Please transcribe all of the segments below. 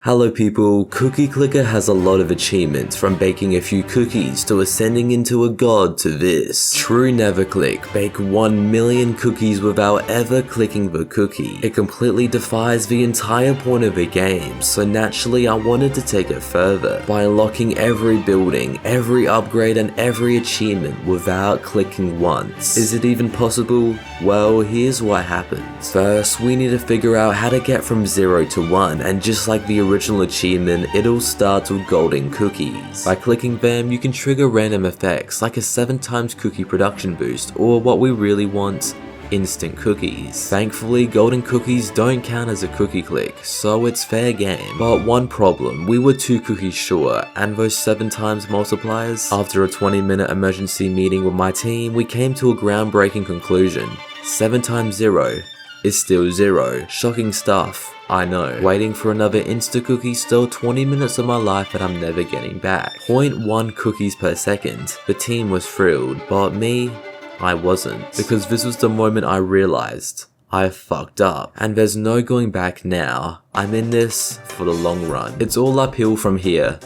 Hello people, Cookie Clicker has a lot of achievements, from baking a few cookies to ascending into a god to this. True never click, bake 1 million cookies without ever clicking the cookie. It completely defies the entire point of the game, so naturally I wanted to take it further by unlocking every building, every upgrade and every achievement without clicking once. Is it even possible? Well, here's what happens. First, we need to figure out how to get from 0 to 1, and just like the original achievement, it all starts with golden cookies. By clicking them, you can trigger random effects like a 7 times cookie production boost, or what we really want, instant cookies. Thankfully, golden cookies don't count as a cookie click, so it's fair game. But one problem, we were 2 cookies short, and those 7 times multipliers? After a 20-minute emergency meeting with my team, we came to a groundbreaking conclusion. 7 times 0 is still 0. Shocking stuff, I know. Waiting for another Insta cookie stole 20 minutes of my life that I'm never getting back. 0.1 cookies per second. The team was thrilled, but me, I wasn't. Because this was the moment I realized I fucked up, and there's no going back now. I'm in this for the long run. It's all uphill from here.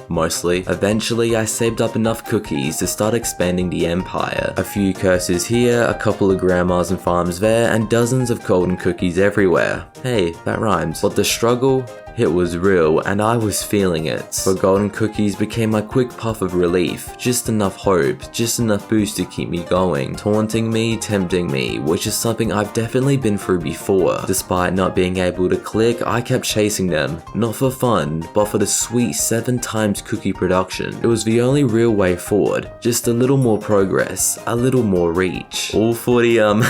Mostly. Eventually, I saved up enough cookies to start expanding the empire. A few curses here, a couple of grandmas and farms there, and dozens of golden cookies everywhere. Hey, that rhymes. But the struggle? It was real, and I was feeling it. But golden cookies became my quick puff of relief. Just enough hope, just enough boost to keep me going. Taunting me, tempting me, which is something I've definitely been through before. Despite not being able to click, I kept chasing them. Not for fun, but for the sweet 7 times cookie production. It was the only real way forward. Just a little more progress, a little more reach. All for the,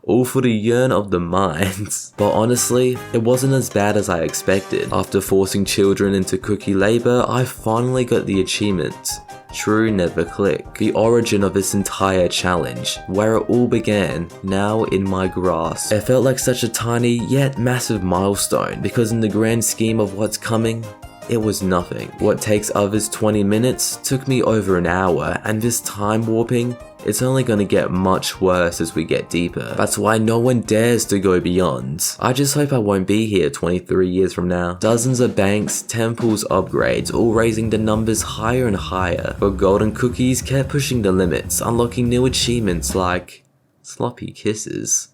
all for the yearn of the minds. But honestly, it wasn't as bad as I expected. After forcing children into cookie labor, I finally got the achievement. True never click. The origin of this entire challenge, where it all began, now in my grasp. It felt like such a tiny yet massive milestone, because in the grand scheme of what's coming, it was nothing. What takes others 20 minutes took me over an hour, and this time warping, it's only gonna get much worse as we get deeper. That's why no one dares to go beyond. I just hope I won't be here 23 years from now. Dozens of banks, temples, upgrades, all raising the numbers higher and higher. But golden cookies kept pushing the limits, unlocking new achievements like sloppy kisses.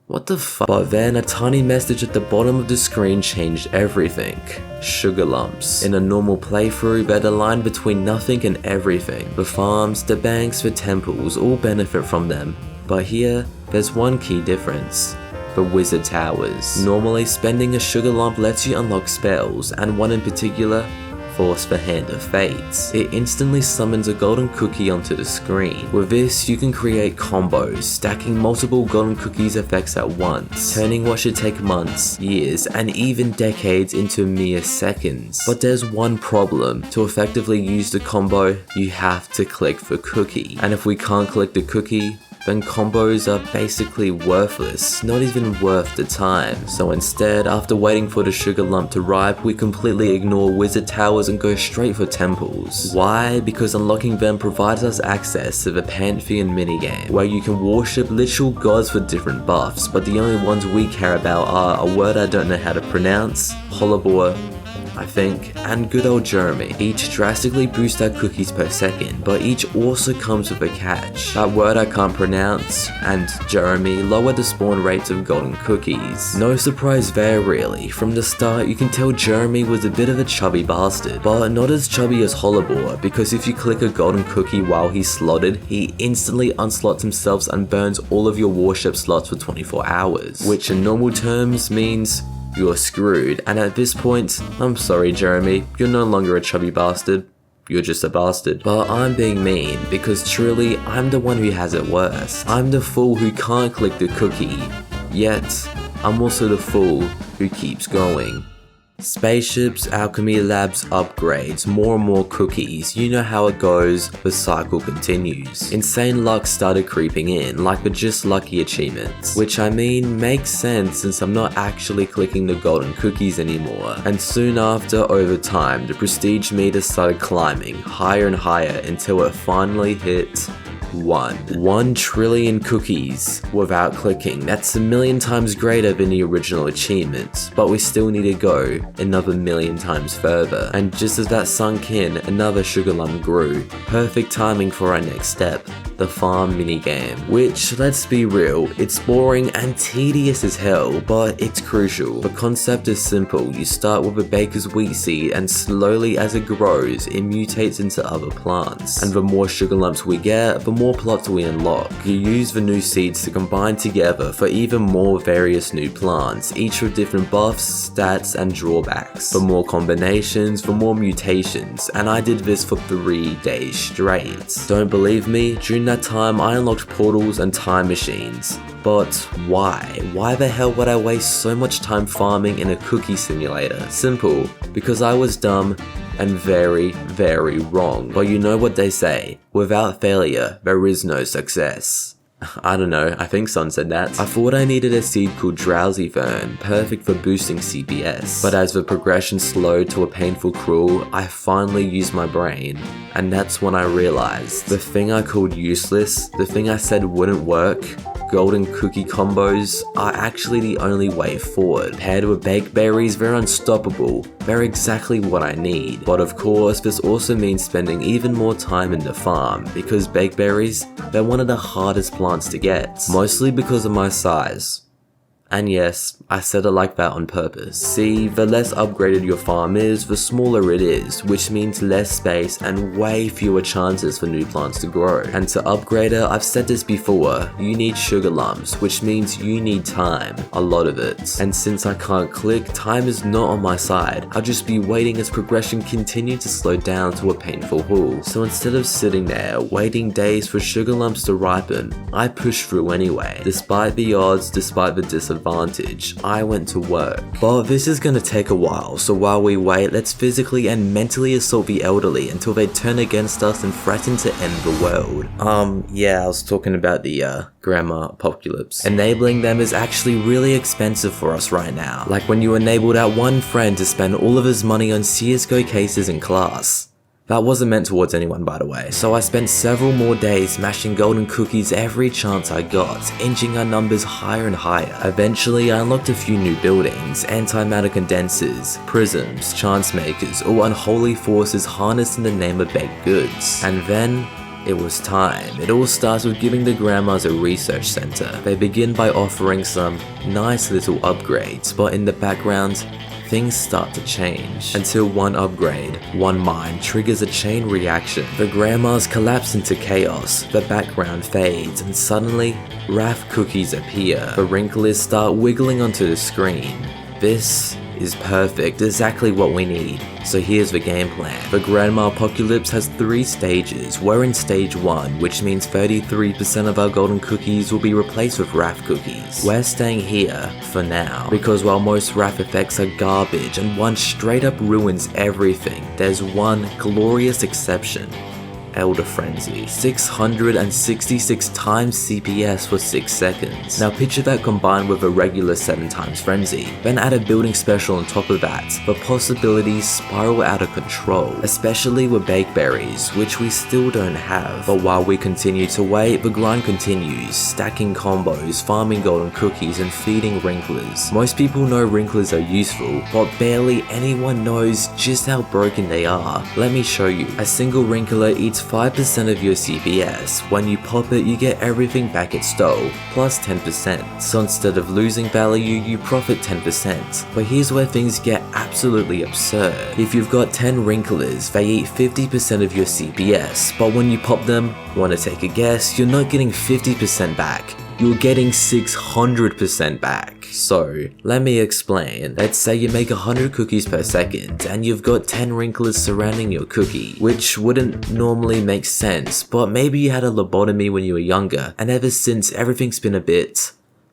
What the fuck? But then a tiny message at the bottom of the screen changed everything. Sugar lumps. In a normal playthrough, they're the line between nothing and everything. The farms, the banks, the temples all benefit from them. But here, there's one key difference. The wizard towers. Normally, spending a sugar lump lets you unlock spells, and one in particular, Force the Hand of Fate. It instantly summons a golden cookie onto the screen. With this, you can create combos, stacking multiple golden cookies effects at once, turning what should take months, years, and even decades into mere seconds. But there's one problem. To effectively use the combo, you have to click the cookie. And if we can't click the cookie, then combos are basically worthless, not even worth the time. So instead, after waiting for the sugar lump to ripe, we completely ignore wizard towers and go straight for temples. Why? Because unlocking them provides us access to the pantheon minigame, where you can worship literal gods for different buffs, but the only ones we care about are a word I don't know how to pronounce, Holobor, I think, and good old Jeremy. Each drastically boost our cookies per second, but each also comes with a catch. That word I can't pronounce, and Jeremy, lower the spawn rates of golden cookies. No surprise there really. From the start, you can tell Jeremy was a bit of a chubby bastard, but not as chubby as Holobor, because if you click a golden cookie while he's slotted, he instantly unslots himself and burns all of your worship slots for 24 hours, which in normal terms means you're screwed. And at this point, I'm sorry Jeremy, you're no longer a chubby bastard, you're just a bastard. But I'm being mean, because truly, I'm the one who has it worse. I'm the fool who can't click the cookie, yet I'm also the fool who keeps going. Spaceships, alchemy labs, upgrades, more and more cookies, you know how it goes, the cycle continues. Insane luck started creeping in, like the just lucky achievements. Which I mean, makes sense since I'm not actually clicking the golden cookies anymore. And soon after, over time, the prestige meter started climbing higher and higher until it finally hit 1 trillion cookies without clicking. That's 1,000,000 times greater than the original achievement, but we still need to go another 1,000,000 times further. And just as that sunk in, another sugar lump grew. Perfect timing for our next step, the farm minigame. Which, let's be real, it's boring and tedious as hell, but it's crucial. The concept is simple. You start with a baker's wheat seed, and slowly as it grows, it mutates into other plants. And the more sugar lumps we get, the more plots we unlock. You use the new seeds to combine together for even more various new plants, each with different buffs, stats, and drawbacks. For more combinations, for more mutations, and I did this for 3 days straight. Don't believe me? During that time, I unlocked portals and time machines. But why? Why the hell would I waste so much time farming in a cookie simulator? Simple, because I was dumb and very, very wrong. But you know what they say, without failure, there is no success. I don't know, I think someone said that. I thought I needed a seed called Drowsy Fern, perfect for boosting CPS. But as the progression slowed to a painful crawl, I finally used my brain. And that's when I realized, the thing I called useless, the thing I said wouldn't work, golden cookie combos, are actually the only way forward. Paired with baked berries, they're unstoppable. They're exactly what I need. But of course, this also means spending even more time in the farm, because baked berries, they're one of the hardest plants to get, mostly because of my size. And yes, I said it like that on purpose. See, the less upgraded your farm is, the smaller it is, which means less space and way fewer chances for new plants to grow. And to upgrade it, I've said this before, you need sugar lumps, which means you need time, a lot of it. And since I can't click, time is not on my side. I'll just be waiting as progression continued to slow down to a painful haul. So instead of sitting there, waiting days for sugar lumps to ripen, I pushed through anyway. Despite the odds, despite the disadvantage, I went to work. But this is gonna take a while, so while we wait, let's physically and mentally assault the elderly until they turn against us and threaten to end the world. Yeah, I was talking about the grandma apocalypse. Enabling them is actually really expensive for us right now. Like when you enable that one friend to spend all of his money on CSGO cases in class. That wasn't meant towards anyone, by the way. So I spent several more days smashing golden cookies every chance I got, inching our numbers higher and higher. Eventually, I unlocked a few new buildings, antimatter condensers, prisms, chance makers, all unholy forces harnessed in the name of baked goods. And then, it was time. It all starts with giving the grandmas a research center. They begin by offering some nice little upgrades, but in the background, things start to change. Until one upgrade, one mine triggers a chain reaction. The grandmas collapse into chaos, the background fades, and suddenly, Wrath cookies appear. The wrinkles start wiggling onto the screen. This is perfect, exactly what we need. So here's the game plan. The Grandma Apocalypse has 3 stages. We're in stage 1, which means 33% of our golden cookies will be replaced with Wrath cookies. We're staying here for now, because while most Wrath effects are garbage and one straight up ruins everything, there's one glorious exception. Elder Frenzy. 666 times CPS for 6 seconds. Now picture that combined with a regular 7 times Frenzy. Then add a building special on top of that. The possibilities spiral out of control, especially with baked berries, which we still don't have. But while we continue to wait, the grind continues, stacking combos, farming golden cookies, and feeding wrinklers. Most people know wrinklers are useful, but barely anyone knows just how broken they are. Let me show you. A single wrinkler eats 5% of your CPS. When you pop it, you get everything back it stole, plus 10%. So instead of losing value, you profit 10%. But here's where things get absolutely absurd. If you've got 10 wrinklers, they eat 50% of your CPS, but when you pop them, wanna take a guess, you're not getting 50% back. You're getting 600% back. So, let me explain. Let's say you make 100 cookies per second, and you've got 10 wrinklers surrounding your cookie, which wouldn't normally make sense, but maybe you had a lobotomy when you were younger, and ever since everything's been a bit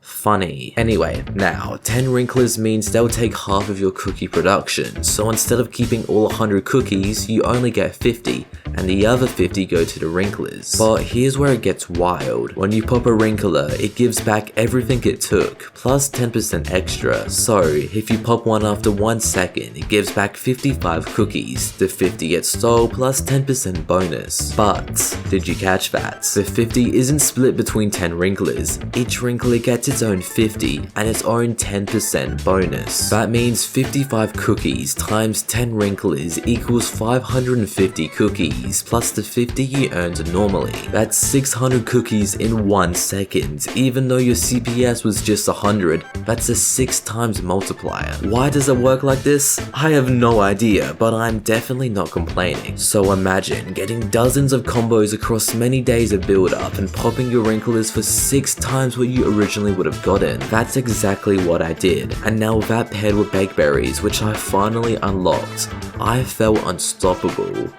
Funny. Anyway, now, 10 wrinklers means they'll take half of your cookie production, so instead of keeping all 100 cookies, you only get 50, and the other 50 go to the wrinklers. But here's where it gets wild. When you pop a wrinkler, it gives back everything it took, plus 10% extra. So, if you pop one after 1 second, it gives back 55 cookies. The 50 gets stole, plus 10% bonus. But, did you catch that? The 50 isn't split between 10 wrinklers. Each wrinkler gets its own 50 and its own 10% bonus. That means 55 cookies times 10 wrinklers equals 550 cookies plus the 50 you earned normally. That's 600 cookies in 1 second. Even though your CPS was just 100, that's a 6 times multiplier. Why does it work like this? I have no idea, but I'm definitely not complaining. So imagine getting dozens of combos across many days of build up and popping your wrinklers for 6 times what you originally would have gotten. That's exactly what I did, and now that paired with baked berries, which I finally unlocked, I felt unstoppable.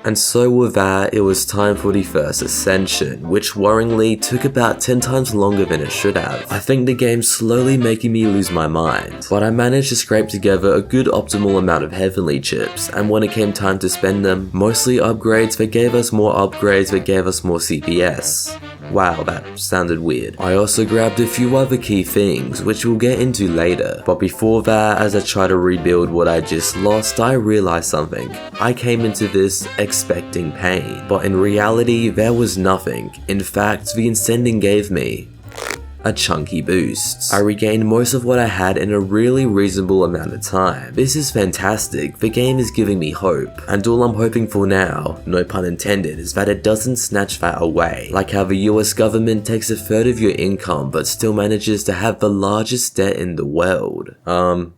And so with that, it was time for the first ascension, which worryingly took about 10 times longer than it should have. I think the game's slowly making me lose my mind, but I managed to scrape together a good optimal amount of heavenly chips, and when it came time to spend them, mostly upgrades that gave us more upgrades that gave us more CPS. Wow, that sounded weird. I also grabbed a few other key things, which we'll get into later. But before that, as I try to rebuild what I just lost, I realized something. I came into this expecting pain, but in reality, there was nothing. In fact, the ascending gave me a chunky boost. I regained most of what I had in a really reasonable amount of time. This is fantastic. The game is giving me hope. And all I'm hoping for now, no pun intended, is that it doesn't snatch that away. Like how the US government takes a third of your income but still manages to have the largest debt in the world.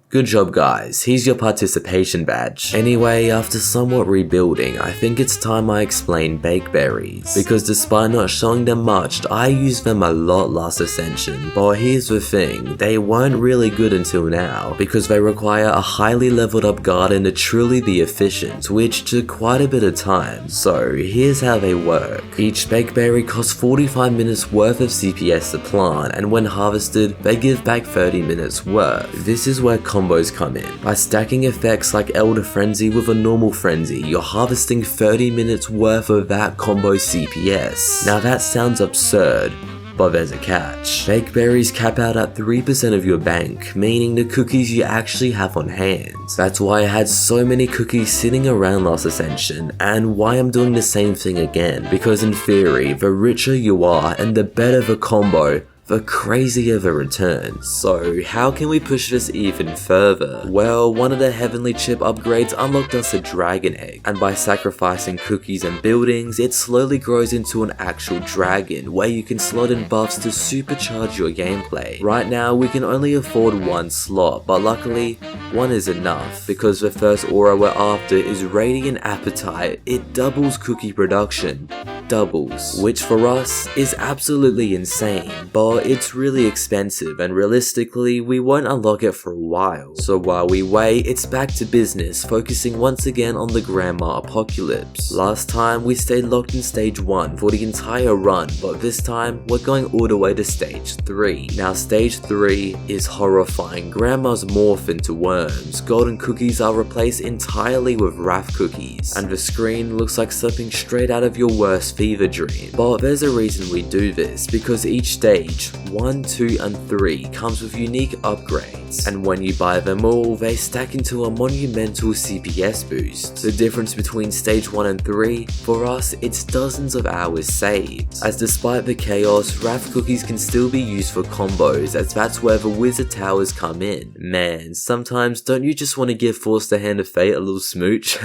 Good job guys, here's your participation badge. Anyway, after somewhat rebuilding, I think it's time I explain baked berries. Because despite not showing them much, I used them a lot last ascension. But here's the thing, they weren't really good until now, because they require a highly leveled up garden to truly be efficient, which took quite a bit of time. So here's how they work. Each baked berry costs 45 minutes worth of CPS to plant, and when harvested, they give back 30 minutes worth. This is where combos come in. By stacking effects like Elder Frenzy with a normal Frenzy, you're harvesting 30 minutes worth of that combo CPS. Now that sounds absurd, but there's a catch. Baked berries cap out at 3% of your bank, meaning the cookies you actually have on hand. That's why I had so many cookies sitting around last ascension, and why I'm doing the same thing again, because in theory, the richer you are and the better the combo, the crazier the return. So how can we push this even further? Well, one of the heavenly chip upgrades unlocked us a dragon egg, and by sacrificing cookies and buildings, it slowly grows into an actual dragon where you can slot in buffs to supercharge your gameplay. Right now we can only afford 1 slot, but luckily 1 is enough, because the first aura we're after is Radiant Appetite. It doubles cookie production. Doubles, which for us is absolutely insane, but it's really expensive and realistically we won't unlock it for a while. So while we wait, it's back to business, focusing once again on the Grandma Apocalypse. Last time we stayed locked in stage 1 for the entire run, but this time we're going all the way to stage 3. Now stage 3 is horrifying. Grandmas morph into worms, golden cookies are replaced entirely with wrath cookies, and the screen looks like something straight out of your worst fever dream. But there's a reason we do this, because each stage, 1, 2 and 3 comes with unique upgrades, and when you buy them all, they stack into a monumental CPS boost. The difference between stage 1 and 3, for us, it's dozens of hours saved, as despite the chaos, wrath cookies can still be used for combos, as that's where the wizard towers come in. Man, sometimes don't you just want to give Force the Hand of Fate a little smooch?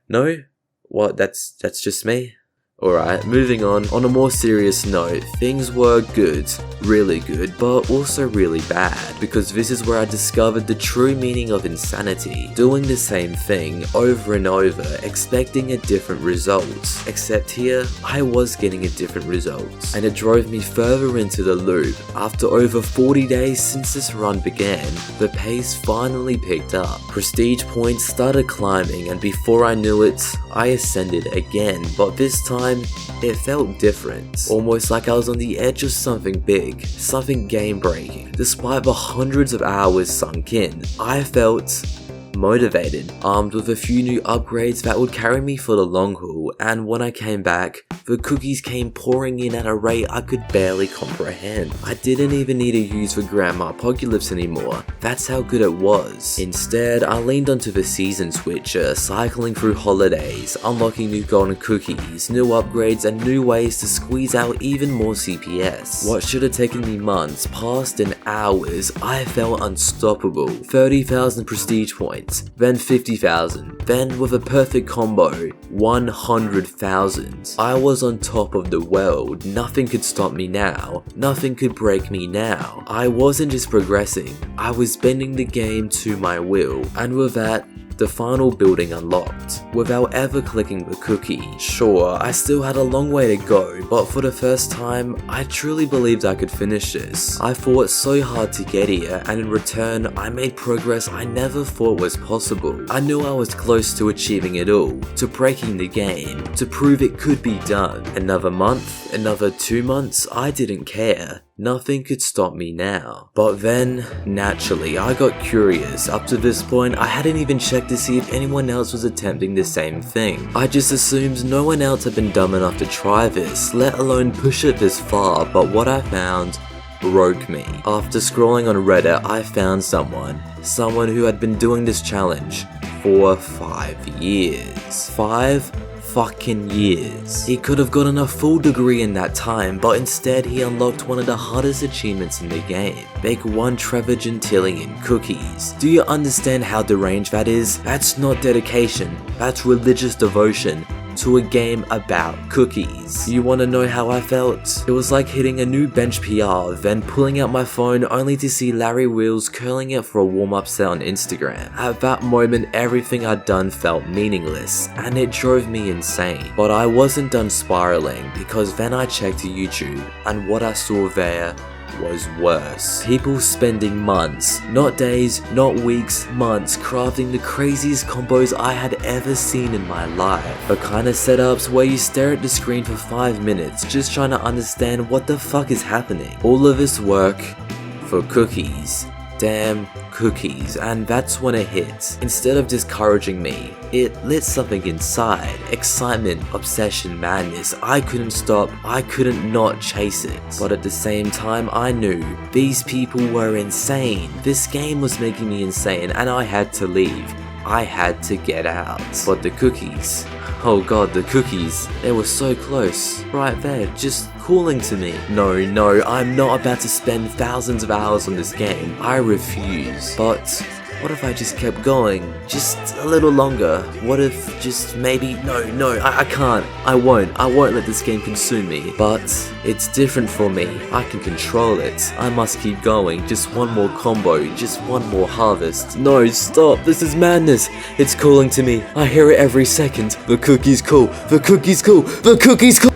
No? What, that's just me? Alright, moving on. On a more serious note, things were good, really good, but also really bad, because this is where I discovered the true meaning of insanity. Doing the same thing over and over, expecting a different result. Except here, I was getting a different result, and it drove me further into the loop. After over 40 days since this run began, the pace finally picked up. Prestige points started climbing, and before I knew it, I ascended again, but this time, it felt different. Almost like I was on the edge of something big, something game-breaking. Despite the hundreds of hours sunk in, I felt motivated, armed with a few new upgrades that would carry me for the long haul, and when I came back, the cookies came pouring in at a rate I could barely comprehend. I didn't even need to use the Grandma Apocalypse anymore, that's how good it was. Instead, I leaned onto the season switcher, cycling through holidays, unlocking new golden cookies, new upgrades, and new ways to squeeze out even more CPS. What should have taken me months passed in hours. I felt unstoppable. 30,000 prestige points, then 50,000, then with a perfect combo, 100,000. I was on top of the world. Nothing could stop me now. Nothing could break me now. I wasn't just progressing, I was bending the game to my will, and with that, the final building unlocked, without ever clicking the cookie. Sure, I still had a long way to go, but for the first time, I truly believed I could finish this. I fought so hard to get here, and in return, I made progress I never thought was possible. I knew I was close to achieving it all, to breaking the game, to prove it could be done. Another month, another 2 months, I didn't care. Nothing could stop me now. But then, naturally, I got curious. Up to this point, I hadn't even checked to see if anyone else was attempting the same thing. I just assumed no one else had been dumb enough to try this, let alone push it this far, but what I found broke me. After scrolling on Reddit, I found someone who had been doing this challenge for 5 years. 5 fucking years. He could have gotten a full degree in that time, but instead he unlocked one of the hardest achievements in the game. Bake 1 Trevor Gentillion cookies. Do you understand how deranged that is? That's not dedication, that's religious devotion to a game about cookies. You wanna know how I felt? It was like hitting a new bench PR, then pulling out my phone only to see Larry Wheels curling it for a warm-up set on Instagram. At that moment, everything I'd done felt meaningless, and it drove me insane. But I wasn't done spiraling, because then I checked YouTube, and what I saw there was worse. People spending months, not days, not weeks, months, crafting the craziest combos I had ever seen in my life. The kind of setups where you stare at the screen for 5 minutes just trying to understand what the fuck is happening. All of this work for cookies. Damn cookies, and that's when it hit. Instead of discouraging me, it lit something inside. Excitement, obsession, madness. I couldn't stop, I couldn't not chase it. But at the same time, I knew these people were insane. This game was making me insane, and I had to leave. I had to get out. But the cookies, oh god, the cookies, they were so close, right there, just calling to me. No, I'm not about to spend thousands of hours on this game. I refuse. But what if I just kept going? Just a little longer? What if just maybe, no, I can't. I won't let this game consume me. But it's different for me. I can control it. I must keep going. Just one more combo, just one more harvest. No, stop, this is madness. It's calling to me. I hear it every second. The cookie's cool, the cookie's cool, the cookie's cool.